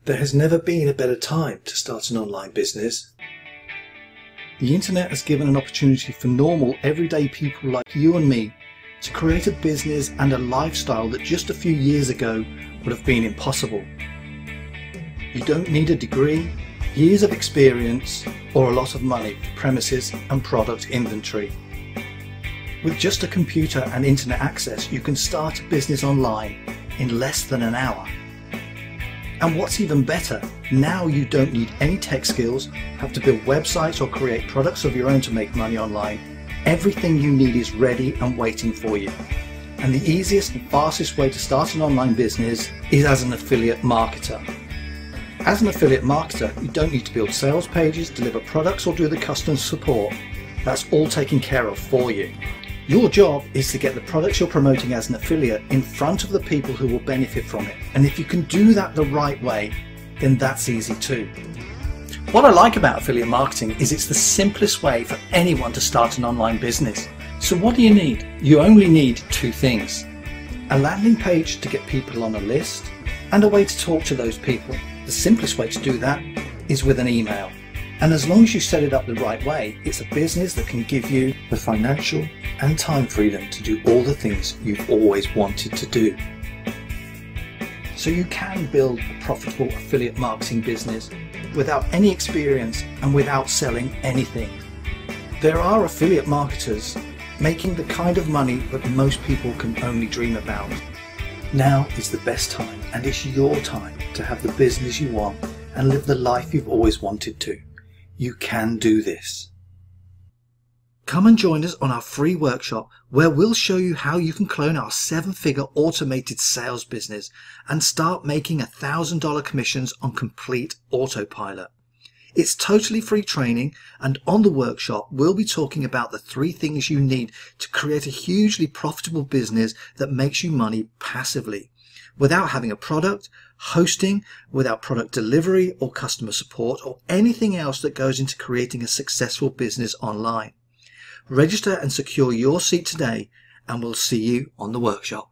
There has never been a better time to start an online business. The internet has given an opportunity for normal, everyday people like you and me to create a business and a lifestyle that just a few years ago would have been impossible. You don't need a degree, years of experience, or a lot of money for premises and product inventory. With just a computer and internet access, you can start a business online in less than an hour. And what's even better, now you don't need any tech skills, have to build websites or create products of your own to make money online. Everything you need is ready and waiting for you. And the easiest and fastest way to start an online business is as an affiliate marketer. As an affiliate marketer, you don't need to build sales pages, deliver products, or do the customer support. That's all taken care of for you. Your job is to get the products you're promoting as an affiliate in front of the people who will benefit from it. And if you can do that the right way, then that's easy too. What I like about affiliate marketing is it's the simplest way for anyone to start an online business. So what do you need? You only need two things: a landing page to get people on a list, and a way to talk to those people. The simplest way to do that is with an email. And as long as you set it up the right way, it's a business that can give you the financial and time freedom to do all the things you've always wanted to do. So you can build a profitable affiliate marketing business without any experience and without selling anything. There are affiliate marketers making the kind of money that most people can only dream about. Now is the best time, and it's your time to have the business you want and live the life you've always wanted to. You can do this. Come and join us on our free workshop where we'll show you how you can clone our 7-figure automated sales business and start making $1,000 commissions on complete autopilot. It's totally free training, and on the workshop we'll be talking about the 3 things you need to create a hugely profitable business that makes you money passively, without having a product, hosting, without product delivery or customer support or anything else that goes into creating a successful business online. Register and secure your seat today, and we'll see you on the workshop.